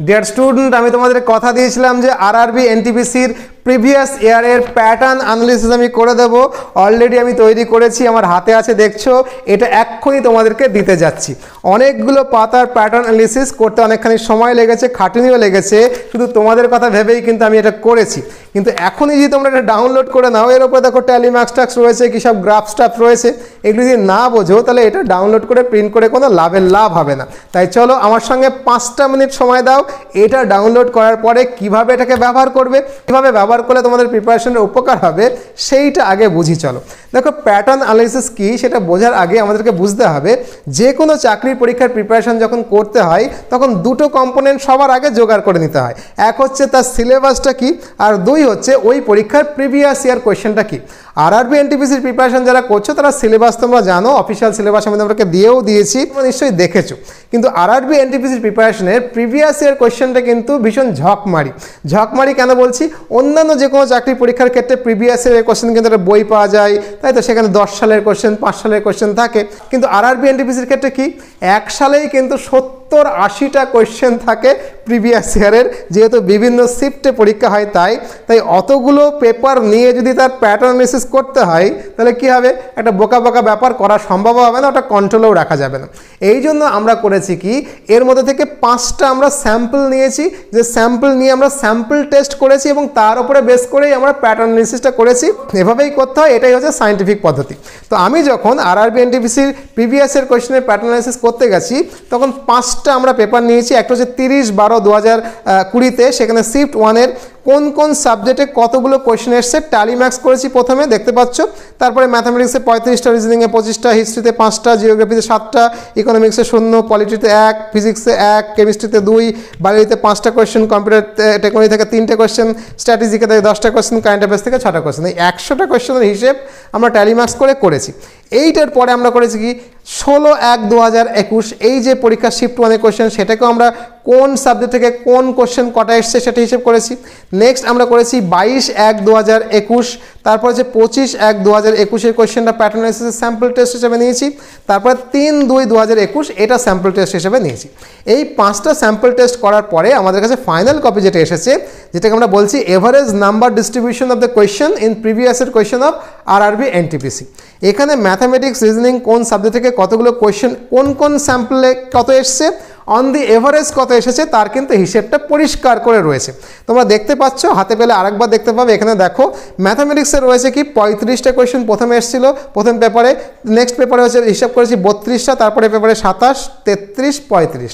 Dear student, আমি তোমাদের কথা দিয়েছিলাম যে আরআরবি এনটিপিসির প্রিভিয়াস ইয়ারের প্যাটার্ন অ্যানালিসিস আমি করে দেব। অলরেডি আমি তৈরি করেছি, আমার হাতে আছে, দেখছো। এটা এক্ষুনি তোমাদেরকে দিতে যাচ্ছি। অনেকগুলো পাতার প্যাটার্ন অ্যানালিসিস করতে অনেকখানি সময় লেগেছে, খাটুনিও লেগেছে, শুধু তোমাদের কথা ভেবেই কিন্তু আমি এটা করেছি। কিন্তু এখনই যদি তোমরা এটা ডাউনলোড করে নাও, এর উপরে দেখো ট্যালি মার্কস টাক্স রয়েছে, কী সব গ্রাফ স্টাফ রয়েছে, এগুলো যদি না বোঝো তাহলে এটা ডাউনলোড করে প্রিন্ট করে কোনো লাভ হবে না। তাই চলো আমার সঙ্গে 5টা মিনিট সময় দাও। এটা ডাউনলোড করার পরে কিভাবে এটাকে ব্যবহার করবে, কীভাবে ব্যবহার করলে তোমাদের প্রিপারেশনের উপকার হবে, সেইটা আগে বুঝি। চলো দেখো, প্যাটার্ন অ্যানালিসিস কী সেটা বোঝার আগে আমাদেরকে বুঝতে হবে যে কোনো চাকরির পরীক্ষার প্রিপারেশন যখন করতে হয় তখন দুটো কম্পোনেন্ট সবার আগে জোগাড় করে নিতে হয়। এক হচ্ছে তার সিলেবাসটা কী, আর দুই হচ্ছে ওই পরীক্ষার প্রিভিয়াস ইয়ার কোয়েশ্চেনটা কী। আরআরবি এনটিপিসির প্রিপারেশন যারা করছো তারা সিলেবাস তোমরা জানো, অফিসিয়াল সিলেবাস আমি তোমাকে দিয়েও দিয়েছি, তোমরা নিশ্চয়ই দেখেছো। কিন্তু আরআরবি এনটিপিসির প্রিপারেশনের প্রিভিয়াস ইয়ার কোয়েশ্চেনটা কিন্তু ভীষণ ঝকমারি কেন বলছি, অন্যান্য যে কোনো চাকরি পরীক্ষার ক্ষেত্রে প্রিভিয়াস ইয়ারের কোয়েশ্চেন কিন্তু একটা বই পাওয়া যায়, তাই তো সেখানে 10 সালের কোয়েশ্চেন, 5 সালের কোয়েশ্চেন থাকে। কিন্তু আরআরবি এনটিপিসির ক্ষেত্রে কি 1 সালেই কিন্তু 70-80টা কোয়েশ্চেন থাকে প্রিভিয়াস ইয়ারের, যেহেতু বিভিন্ন শিফটে পরীক্ষা হয়। তাই অতগুলো পেপার নিয়ে যদি তার প্যাটার্ন অ্যানালিসিস করতে হয় তাহলে কি হবে, একটা বোকা ব্যাপার করা সম্ভব হবে না, ওটা কন্ট্রোলেও রাখা যাবে না। এই জন্য আমরা করেছি কি, এর মধ্যে থেকে 5টা আমরা স্যাম্পল নিয়েছি, যে স্যাম্পল নিয়ে আমরা স্যাম্পল টেস্ট করেছি এবং তার উপরে বেস করেই আমরা প্যাটার্ন অ্যানালিসিসটা করেছি। এভাবেই করতে হয়, এটাই হচ্ছে সায়েন্টিফিক পদ্ধতি। তো আমি যখন আরআরবি এনটিপিসির প্রিভিয়াস ইয়ার কোয়েশ্চেনের প্যাটার্ন অ্যানালিসিস করতে গেছি তখন 5টা আমরা পেপার নিয়েছি। একটা হচ্ছে 30/12/2020-তে, সেখানে শিফট 1-এর কোন সাবজেক্টে কতগুলো কোয়েশ্চেন এসছে ট্যালি মার্কস করেছি প্রথমে, দেখতে পাচ্ছ। তারপরে ম্যাথামেটিক্সে 35টা, রিজনিংয়ে 25টা, হিস্ট্রিতে 5টা, জিওগ্রাফিতে 7টা, ইকোনমিক্সে 0, পলিটিতে 1, ফিজিক্সে 1, কেমিস্ট্রিতে 2, বায়োলজিতে 5টা কোয়েশ্চেন, কম্পিউটার টেকনোলজি থেকে 3টে কোয়েশ্চেন, স্ট্র্যাটেজিকে থেকে 10টা কোয়েশ্চেন, কারেন্ট অ্যাফেয়ার্স থেকে 6টা কোয়েশ্চেন। এই 100টা কোয়েশ্চেনের হিসেব আমরা ট্যালি মার্কস করেছি। এইটার পরে আমরা করেছি কি 16/1/2021, এই যে পরীক্ষা শিফট 1-এর কোয়েশ্চেন, সেটাকেও আমরা কোন সাবজেক্ট থেকে কোন কোয়েশ্চেন কটা এসছে সেটা হিসেব করেছি। নেক্সট আমরা করেছি 22/1/2021, তারপর হচ্ছে 25/1/2021-এর কোয়েশ্চেনটা প্যাটার্ন অ্যানালিসিসের স্যাম্পল টেস্ট হিসেবে নিয়েছি। তারপরে 3/2/2021 এটা স্যাম্পল টেস্ট হিসেবে নিয়েছি। এই 5টা স্যাম্পল টেস্ট করার পরে আমাদের কাছে ফাইনাল কপি যেটা এসেছে, যেটাকে আমরা বলছি average number distribution of the question in previous year question of RRB NTPC. এখানে ম্যাথামেটিক্স, রিজনিং কোন সাবজেক্ট থেকে কতগুলো কোয়েশ্চেন, কোন স্যাম্পলে কত এসছে, অন দি এভারেজ কত এসেছে, তার কিন্তু হিসেবটা পরিষ্কার করে রয়েছে। তোমরা দেখতে পাচ্ছ, হাতে পেলে আরেকবার দেখতে পাবে। এখানে দেখো ম্যাথামেটিক্সে রয়েছে কি 35টা কোয়েশ্চেন প্রথমে এসেছিল প্রথম পেপারে, নেক্সট পেপারে হচ্ছে হিসাব করেছি 32টা, তারপরে পেপারে 27, 33, 35।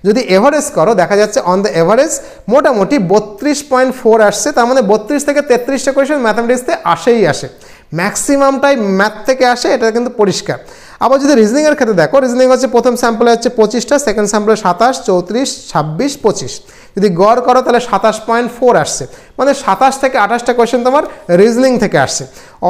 যদি এভারেজ করো দেখা যাচ্ছে অন দ্য এভারেজ মোটামুটি 32.4 আসছে। তার মানে 32 থেকে 33টা কোয়েশ্চেন ম্যাথামেটিক্সতে আসে। ম্যাক্সিমামটাই ম্যাথ থেকে আসে, এটা কিন্তু পরিষ্কার। আবার যদি রিজনিংয়ের ক্ষেত্রে দেখো, রিজনিং হচ্ছে প্রথম স্যাম্পলে হচ্ছে 25টা, সেকেন্ড স্যাম্পলে 27, 34, 26, 25। যদি গড় করো তাহলে 27.4 আসছে, মানে 27 থেকে 28টা কোয়েশ্চেন তোমার রিজনিং থেকে আসছে।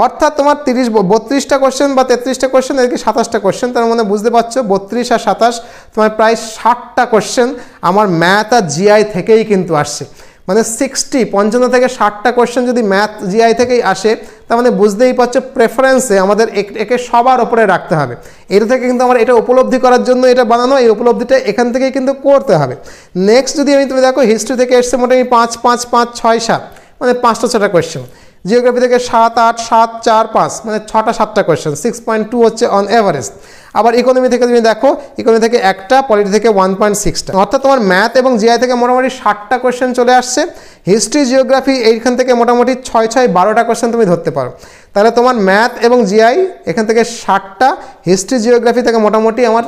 অর্থাৎ তোমার 32টা কোয়েশ্চেন বা 33টা কোয়েশ্চেন, এদিকে 27টা কোয়েশ্চেন, তার মানে বুঝতে পারছো 32 আর 27 তোমার প্রায় 60টা কোয়েশ্চেন আমার ম্যাথ আর জিআই থেকেই কিন্তু আসছে। মানে 55 থেকে 60টা কোয়েশ্চেন যদি ম্যাথ জিআই থেকেই আসে, তার মানে বুঝতেই পারছো প্রেফারেন্সে আমাদের একে সবার ওপরে রাখতে হবে। এটা থেকে কিন্তু আমার এটা উপলব্ধি করার জন্য এটা বানানো, এই উপলব্ধিটা এখান থেকেই কিন্তু করতে হবে। নেক্সট যদি তুমি দেখো, হিস্ট্রি থেকে এসছে মোটামুটি 5, 5, 5, 6, 7, মানে 5টা-6টা কোয়েশ্চেন। জিওগ্রাফি থেকে 7, 8, 7, 4, 5, মানে 6টা-7টা কোয়েশ্চেন, 6.2 হচ্ছে অন এভারেজ। আবার ইকোনমি থেকে তুমি দেখো, ইকোনমি থেকে 1টা, পলিটি থেকে 1.6টা। অর্থাৎ তোমার ম্যাথ এবং জিআই থেকে মোটামুটি 60টা কোয়েশ্চেন চলে আসছে। হিস্ট্রি, জিওগ্রাফি এইখান থেকে মোটামুটি 6-6-12টা কোয়েশ্চেন তুমি ধরতে পারো। তাহলে তোমার ম্যাথ এবং জিআই এখান থেকে 60টা, হিস্ট্রি, জিওগ্রাফি থেকে মোটামুটি আমার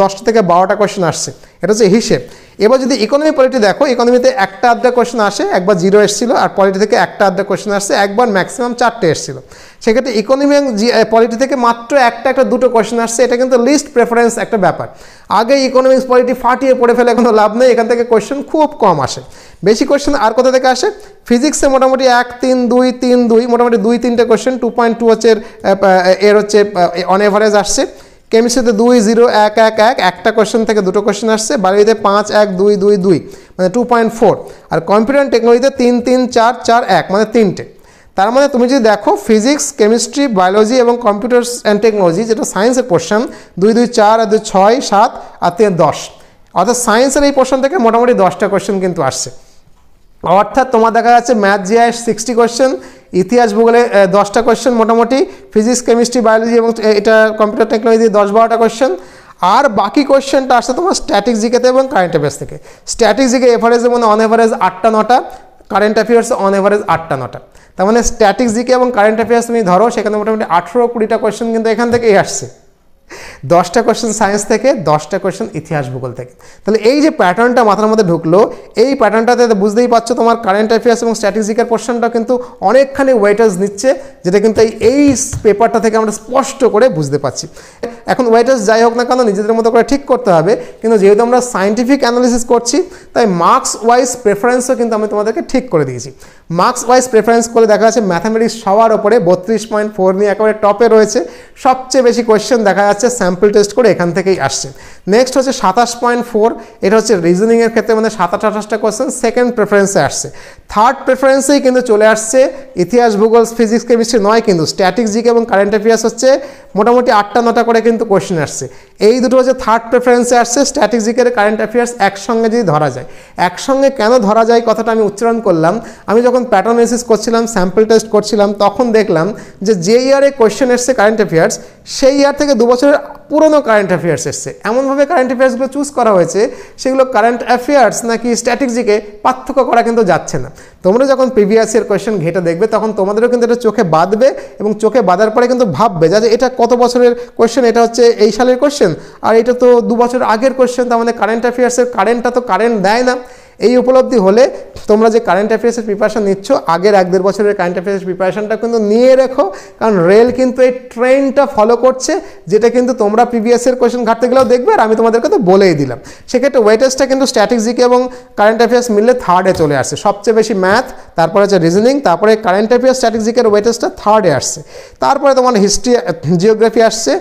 10টা থেকে 12টা কোয়েশ্চেন আসছে। এটা হচ্ছে হিসেব। এবার যদি ইকোনমি, পলিটি দেখো, ইকোনমিতে 1টা-আধটা কোয়েশ্চেন আসে, একবার 0 এসেছিল, আর পলিটি থেকে 1টা-আধটা কোয়েশ্চেন আসছে, একবার ম্যাক্সিমাম 4টে এসেছিল। সেক্ষেত্রে ইকোনমি এবং পলিটি থেকে মাত্র 1টা-2টো কোয়েশ্চেন আসছে। এটা কিন্তু লিস্ট প্রেফারেন্স একটা ব্যাপার। আগে ইকোনমিক্স, পলিটি ফাটিয়ে পড়ে ফেলে কোনো লাভ নেই, এখান থেকে কোয়েশ্চেন খুব কম আসে। বেশি কোয়েশ্চেন আর কোথা থেকে আসে, ফিজিক্সে মোটামুটি 1, 3, 2, 3, 2, মোটামুটি 2-3টে কোয়েশ্চেন, 2.2 হচ্ছে এর হচ্ছে অন এভারেজ আসছে। কেমিস্ট্রিতে 2, 0, 1, 1, 1, একটা কোয়েশ্চেন থেকে 2টো কোয়েশ্চেন আসছে। বায়োলজিতে 5, 1, 2, 2, 2, মানে 2.4। আর কম্পিউটার টেকনোলজিতে 3, 3, 4, 4, 1, মানে 3টে। তার মানে তুমি যদি দেখো ফিজিক্স, কেমিস্ট্রি, বায়োলজি এবং কম্পিউটার অ্যান্ড টেকনোলজি, যেটা সায়েন্সের পোর্শন, 2, 2, 4 আর 2, 6, 7 আর 3, 10। অর্থাৎ সায়েন্সের এই পোর্শন থেকে মোটামুটি 10টা কোয়েশ্চেন কিন্তু আসছে। অর্থাৎ তোমার দেখা যাচ্ছে ম্যাথ জিআই 60 কোয়েশ্চেন, ইতিহাস ভূগোলে 10টা কোয়েশ্চেন মোটামুটি, ফিজিক্স কেমিস্ট্রি বায়োলজি এবং এটা কম্পিউটার টেকনোলজি দিয়ে 10-12টা কোয়েশ্চেন। আর বাকি কোয়েশ্চেনটা আসছে তোমার স্ট্যাটিক জিকেতে এবং কারেন্ট অ্যাফেয়ার্স থেকে। স্ট্যাটিক জিকে এভারেজে মানে অন এভারেজ 8টা-9টা, কারেন্ট অ্যাফেয়ার্স অন এভারেজ 8টা-9টা। তার মানে স্ট্যাটিক জিকে এবং কারেন্ট অ্যাফেয়ার্স তুমি ধরো, সেখানে মোটামুটি 18-20টা কোয়েশ্চেন কিন্তু এখান থেকেই আসছে। 10টা কোয়েশ্চেন সায়েন্স থেকে, 10টা কোয়েশ্চেন ইতিহাস ভূগোল থেকে। তাহলে এই যে প্যাটার্নটা মাথার মধ্যে ঢুকলো, এই প্যাটার্নটাতে বুঝতেই পারছো তোমার কারেন্ট অ্যাফেয়ার্স এবং স্ট্যাটিস্টিকের পোর্শনটা কিন্তু অনেকখানি ওয়েটেজ নিচ্ছে, যেটা কিন্তু এই পেপারটা থেকে আমরা স্পষ্ট করে বুঝতে পারছি। এখন ওয়েটেজ যাই হোক না কেন নিজেদের মতো করে ঠিক করতে হবে, কিন্তু যেহেতু আমরা সায়েন্টিফিক অ্যানালিসিস করছি তাই মার্কস ওয়াইজ প্রেফারেন্সও কিন্তু আমি তোমাদেরকে ঠিক করে দিয়েছি। মার্কস ওয়াইজ প্রেফারেন্স করে দেখা যাচ্ছে ম্যাথামেটিক্স সবার ওপরে 32.4 নিয়ে একেবারে টপে রয়েছে। সবচেয়ে বেশি কোয়েশ্চেন দেখা যাচ্ছে স্যাম্পল টেস্ট করে এখান থেকেই আসছে। নেক্সট হচ্ছে 27.4, এটা হচ্ছে রিজনিংয়ের ক্ষেত্রে মানে 27-28টা কোয়েশ্চেন সেকেন্ড প্রেফারেন্সে আসছে। থার্ড প্রেফারেন্সেই কিন্তু চলে আসছে ইতিহাস ভূগোল ফিজিক্স কেমিস্ট্রি নয়, কিন্তু স্ট্যাটিক জিকে এবং কারেন্ট অ্যাফেয়ার্স হচ্ছে মোটামুটি 8টা-9টা করে কিন্তু কোয়েশ্চেন আসছে। এই দুটো হচ্ছে থার্ড প্রেফারেন্সে আসছে। স্ট্যাটিক জিকের কারেন্ট অ্যাফেয়ার্স একসঙ্গে যদি ধরা যায়, একসঙ্গে কেন ধরা যায় কথাটা আমি উচ্চারণ করলাম, আমি যখন প্যাটার্ন অ্যানালিসিস করছিলাম, স্যাম্পল টেস্ট করছিলাম, তখন দেখলাম যে ইয়ারে কোয়েশ্চেন এসছে কারেন্ট অ্যাফেয়ার্স, সেই ইয়ার থেকে 2 বছরের পুরনো কারেন্ট অ্যাফেয়ার্স এসছে। এমনভাবে কারেন্ট অ্যাফেয়ার্সগুলো চুজ করা হয়েছে, সেগুলো কারেন্ট অ্যাফেয়ার্স নাকি স্ট্যাটিক জিকে পার্থক্য করা কিন্তু যাচ্ছে না। তোমরা যখন প্রিভিয়াস ইয়ার কোয়েশ্চেন ঘেটে দেখবে তখন তোমাদেরও কিন্তু এটা চোখে বাঁধবে, এবং চোখে বাঁধার পরে কিন্তু ভাববে যে এটা কত বছরের কোয়েশ্চেন, এটা হচ্ছে এই সালের কোয়েশ্চেন, আর এটা তো 2 বছর আগের কোয়েশ্চেন, তার মানে কারেন্ট অ্যাফেয়ার্সের কারেন্টটা তো কারেন্ট দেয় না। এই উপলব্ধি হলে তোমরা যে কারেন্ট অ্যাফেয়ার্সের প্রিপারেশন নিচ্ছ, আগের 1-1.5 বছরের কারেন্ট অ্যাফেয়ার্সের প্রিপারেশনটা কিন্তু নিয়ে রেখো, কারণ রেল কিন্তু এই ট্রেন্ডটা ফলো করছে, যেটা কিন্তু তোমরা প্রিভিয়াসের কোয়েশ্চেন ঘাটতে গেলেও দেখবে, আর আমি তোমাদেরকে তো বলেই দিলাম। সেক্ষেত্রে ওয়েটেজটা কিন্তু স্ট্যাটিক জিকে এবং কারেন্ট অ্যাফেয়ার্স মিললে থার্ডে চলে আসছে। সবচেয়ে বেশি ম্যাথ, তারপরে হচ্ছে রিজনিং, তারপরে কারেন্ট অ্যাফেয়ার্স, স্ট্যাটিক জিকের ওয়েটেজটা থার্ডে আসছে। তারপরে তোমার হিস্ট্রি জিওগ্রাফি আসছে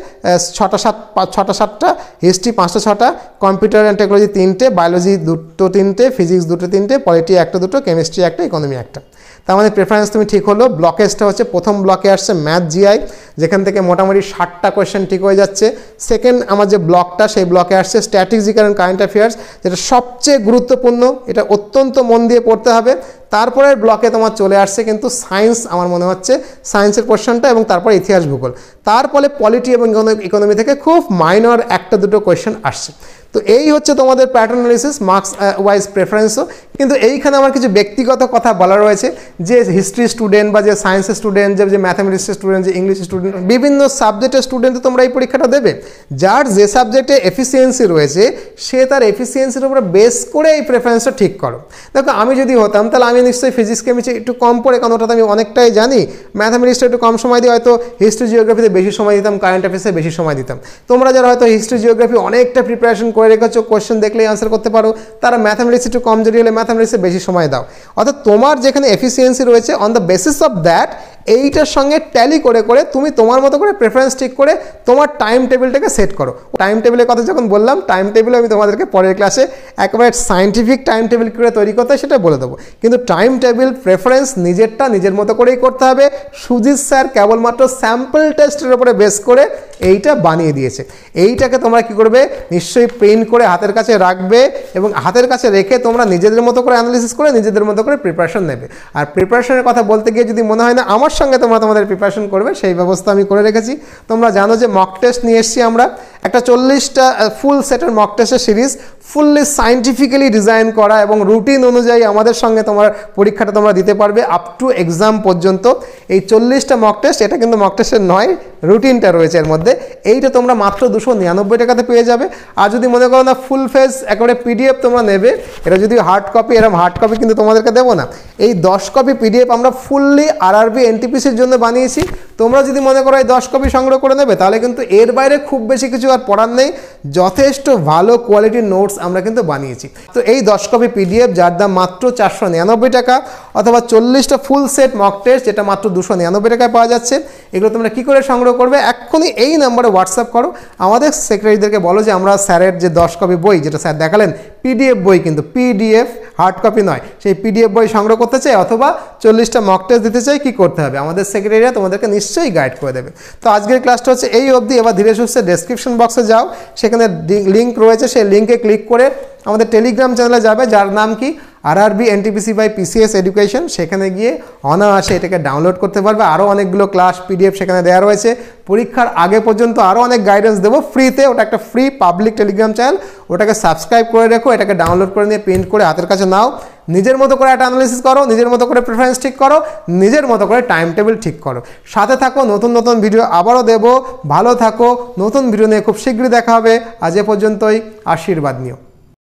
6টা-7টা, হিস্ট্রি 5টা-6টা, কম্পিউটার অ্যান্ড টেকনোলজি 3টে, বায়োলজি 2-3টে, ফিজিক্স 2-3টে, পলিটি 1-2, কেমিস্ট্রি 1টা, ইকোনমি 1টা। তার মানে প্রেফারেন্স তুমি ঠিক হলো। ব্লকেজটা হচ্ছে প্রথম ব্লকে আসছে ম্যাথ জিআই, যেখান থেকে মোটামুটি 60টা কোয়েশ্চেন ঠিক হয়ে যাচ্ছে। সেকেন্ড আমার যে ব্লকটা, সেই ব্লকে আসছে স্ট্যাটিক জিকে এবং কারেন্ট অ্যাফেয়ার্স, যেটা সবচেয়ে গুরুত্বপূর্ণ, এটা অত্যন্ত মন দিয়ে পড়তে হবে। তারপরের ব্লকে তোমার চলে আসছে কিন্তু সায়েন্স, আমার মনে হচ্ছে সায়েন্সের পোর্শনটা, এবং তারপরে ইতিহাস ভূগোল। তারপরে পলিটি এবং ইকোনমি থেকে খুব মাইনর 1-2 কোয়েশ্চেন আসছে। তো এই হচ্ছে তোমাদের প্যাটার্ন অ্যানালিসিস মার্কস ওয়াইজ প্রেফারেন্সও। কিন্তু এইখানে আমার কিছু ব্যক্তিগত কথা বলা রয়েছে, যে হিস্ট্রি স্টুডেন্ট বা যে সায়েন্সের স্টুডেন্ট, যে ম্যাথামেটিক্সের স্টুডেন্ট, যে ইংলিশ স্টুডেন্ট, বিভিন্ন সাবজেক্টের স্টুডেন্ট তোমরা এই পরীক্ষাটা দেবে। যার যে সাবজেক্টে এফিসিয়েন্সি রয়েছে, সে তার এফিসিয়েন্সির উপরে বেস করে এই প্রেফারেন্সটা ঠিক করো। দেখো আমি যদি হতাম তাহলে আমি নিশ্চয়ই ফিজিক্স কেমিস্ট্রি একটু কম পড়ে, কারণ ওটাতে আমি অনেকটাই জানি, ম্যাথামেটিক্সটা একটু কম সময় দিয়ে হয়তো হিস্ট্রি জিওগ্রাফিতে বেশি সময় দিতাম, কারেন্ট অ্যাফেয়ার্সে বেশি সময় দিতাম। তোমরা যারা হয়তো হিস্ট্রি জিওগ্রাফি অনেকটা প্রিপারেশন করে রেখেছো, কোয়েশ্চেন দেখলেই আনসার করতে পারো, তারা ম্যাথামেটিক্স একটু কমজোরি হলে ম্যাথামেটিক্সে বেশি সময় দাও। অর্থাৎ তোমার যেখানে এফিসিয়েন্সি রয়েছে, on the basis of that এইটার সঙ্গে ট্যালি করে করে তুমি তোমার মতো করে প্রেফারেন্স ঠিক করে তোমার টাইম টেবিলটাকে সেট করো। টাইম টেবিলের কথা যখন বললাম, টাইম টেবিল আমি তোমাদেরকে পরের ক্লাসে একেবারে সায়েন্টিফিক টাইম টেবিল করে তৈরি করতে হয় সেটা বলে দেবো। কিন্তু টাইম টেবিল প্রেফারেন্স নিজেরটা নিজের মতো করেই করতে হবে। সুজিত স্যার কেবলমাত্র স্যাম্পল টেস্টের উপরে বেস করে এইটা বানিয়ে দিয়েছে। এইটাকে তোমরা কি করবে, নিশ্চয়ই প্রিন্ট করে হাতের কাছে রাখবে, এবং হাতের কাছে রেখে তোমরা নিজেদের মতো করে অ্যানালিসিস করে নিজেদের মতো করে প্রিপারেশন নেবে। আর প্রিপারেশনের কথা বলতে গিয়ে যদি মনে হয় না আমার সঙ্গে তোমরা তোমাদের প্রিপারেশন করবে, সেই ব্যবস্থা আমি করে রেখেছি। তোমরা জানো যে মক টেস্ট নিয়ে এসেছি আমরা, একটা 40টা ফুল সেটের মক টেস্টের সিরিজ, ফুললি সায়েন্টিফিক্যালি ডিজাইন করা, এবং রুটিন অনুযায়ী আমাদের সঙ্গে তোমার পরীক্ষাটা তোমরা দিতে পারবে আপ টু এক্সাম পর্যন্ত। এই 40টা মক টেস্ট, এটা কিন্তু মক টেস্টের নয়, রুটিনটা রয়েছে এর মধ্যে। এইটা তোমরা মাত্র 299 টাকাতে পেয়ে যাবে। আর যদি মনে করো না ফুল ফেজ একেবারে পিডিএফ তোমরা নেবে, এটা যদি হার্ড কপি, এরকম হার্ড কপি কিন্তু তোমাদেরকে দেবো না। এই 10 কপি পিডিএফ আমরা ফুললি আরআরবি এনটিপিসির জন্য বানিয়েছি। তোমরা যদি মনে করো এই 10 কপি সংগ্রহ করে নেবে, তাহলে কিন্তু এর বাইরে খুব বেশি কিছু আর পড়ার নেই। যথেষ্ট ভালো কোয়ালিটির নোটস আমরা কিন্তু বানিয়েছি। তো এই 10 কপি পিডিএফ, যার দাম মাত্র 499 টাকা, অথবা 40টা ফুল সেট মক টেস্ট, যেটা মাত্র 299 টাকায় পাওয়া যাচ্ছে। এগুলো তোমরা কী করে সংগ্রহ করবে, এক্ষুনি এই নাম্বারে হোয়াটসঅ্যাপ করো। আমাদের সেক্রেটারিদেরকে বলো যে আমরা স্যারের যে 10 কপি বই, যেটা স্যার দেখালেন পিডিএফ বই, কিন্তু পিডিএফ হার্ড কপি নয়, সেই পিডিএফ বই সংগ্রহ করতে চাই অথবা 40টা মক টেস্ট দিতে চাই, কি করতে হবে? আমাদের সেক্রেটারিরা তোমাদেরকে নিশ্চয়ই গাইড করে দেবে। তো আজকের ক্লাসটা হচ্ছে এই অবধি। এবার ধীরে সুস্থে ডেসক্রিপশন বক্সে যাও, সেখানে লিঙ্ক রয়েছে, সেই লিঙ্কে ক্লিক করে আমাদের টেলিগ্রাম চ্যানেলে যাবে, যার নাম কি RRB NTPC by PCS education. সেখানে গিয়ে অনায়াসে এটাকে ডাউনলোড করতে পারবে। আরও অনেকগুলো ক্লাস পিডিএফ সেখানে দেওয়া রয়েছে। পরীক্ষার আগে পর্যন্ত আরও অনেক গাইডেন্স দেবো ফ্রিতে। ওটা একটা ফ্রি পাবলিক টেলিগ্রাম চ্যানেল, ওটাকে সাবস্ক্রাইব করে রেখো, এটাকে ডাউনলোড করে নিয়ে প্রিন্ট করে হাতের কাছে নাও। নিজের মতো করে একটা অ্যানালিসিস করো, নিজের মতো করে প্রেফারেন্স ঠিক করো, নিজের মতো করে টাইম টেবিল ঠিক করো। সাথে থাকো, নতুন নতুন ভিডিও আবারও দেবো। ভালো থাকো, নতুন ভিডিও নিয়ে খুব শীঘ্রই দেখা হবে। আজ এ পর্যন্তই, আশীর্বাদ নিও।